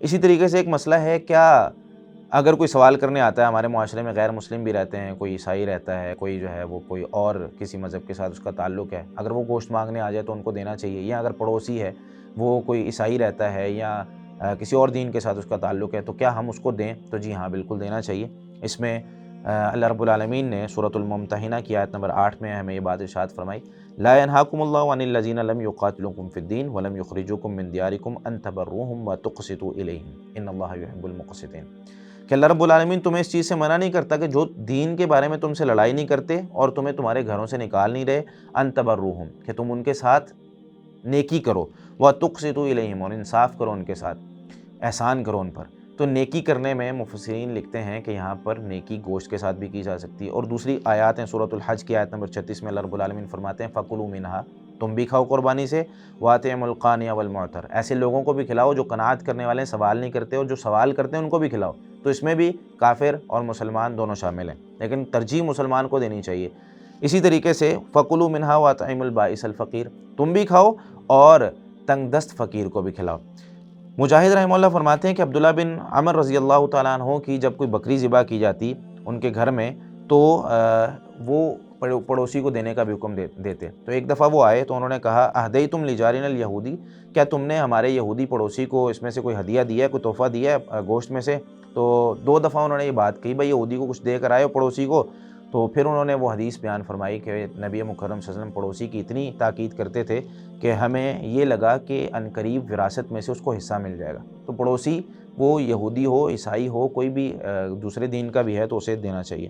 اسی طریقے سے ایک مسئلہ ہے، کیا اگر کوئی سوال کرنے آتا ہے، ہمارے معاشرے میں غیر مسلم بھی رہتے ہیں، کوئی عیسائی رہتا ہے، کوئی جو ہے وہ کوئی اور کسی مذہب کے ساتھ اس کا تعلق ہے، اگر وہ گوشت مانگنے آ جائے تو ان کو دینا چاہیے، یا اگر پڑوسی ہے وہ کوئی عیسائی رہتا ہے یا کسی اور دین کے ساتھ اس کا تعلق ہے، تو کیا ہم اس کو دیں؟ تو جی ہاں، بالکل دینا چاہیے۔ اس میں اللہ رب العالمین نے سورۃ الممتحنہ کی آیت نمبر 8 میں ہمیں یہ بات ارشاد فرمائی، لا ينهاكم الله عن الذين لم يقاتلوكم في الدين ولم يخرجوكم من دياركم ان تبروهم وتقسطوا اليهم ان الله يحب المقسطين، کہ اللہ رب العالمین تمہیں اس چیز سے منع نہیں کرتا کہ جو دین کے بارے میں تم سے لڑائی نہیں کرتے اور تمہیں تمہارے گھروں سے نکال نہیں رہے، ان تبروہم، کہ تم ان کے ساتھ نیکی کرو، وتقسطوا الیہم، اور انصاف کرو ان کے ساتھ، احسان کرو ان پر۔ تو نیکی کرنے میں مفسرین لکھتے ہیں کہ یہاں پر نیکی گوشت کے ساتھ بھی کی جا سکتی ہے، اور دوسری آیات ہیں، سورۃ الحج کی آیت نمبر 36 میں اللہ رب العالمین فرماتے ہیں فَكُلُوا مِنْهَا، تم بھی کھاؤ قربانی سے، وَأَطْعِمُوا الْقَانِعَ وَالْمُعْتَرَ، ایسے لوگوں کو بھی کھلاؤ جو قناعت کرنے والے ہیں، سوال نہیں کرتے، اور جو سوال کرتے ہیں ان کو بھی کھلاؤ۔ تو اس میں بھی کافر اور مسلمان دونوں شامل ہیں، لیکن ترجیح مسلمان کو دینی چاہیے۔ اسی طریقے سے فَكُلُوا مِنْهَا وَأَطْعِمُوا الْبَائِسَ الْفَقِيرَ، تم بھی کھاؤ اور تنگ دست فقیر کو بھی کھلاؤ۔ مجاہد رحمہ اللہ فرماتے ہیں کہ عبداللہ بن عمر رضی اللہ تعالیٰ عنہ کی جب کوئی بکری ذبح کی جاتی ان کے گھر میں، تو وہ پڑوسی کو دینے کا بھی حکم دیتے۔ تو ایک دفعہ وہ آئے تو انہوں نے کہا اہدیتم لجارنا الیہودی، کیا تم نے ہمارے یہودی پڑوسی کو اس میں سے کوئی ہدیہ دیا ہے، کوئی تحفہ دیا ہے گوشت میں سے؟ تو 2 دفعہ انہوں نے یہ بات کہی، بھائی یہودی کو کچھ دے کر آئے ہو پڑوسی کو۔ تو پھر انہوں نے وہ حدیث بیان فرمائی کہ نبی مکرم صلی اللہ علیہ وسلم پڑوسی کی اتنی تاکید کرتے تھے کہ ہمیں یہ لگا کہ عنقریب وراثت میں سے اس کو حصہ مل جائے گا۔ تو پڑوسی وہ یہودی ہو، عیسائی ہو، کوئی بھی دوسرے دین کا بھی ہے تو اسے دینا چاہیے۔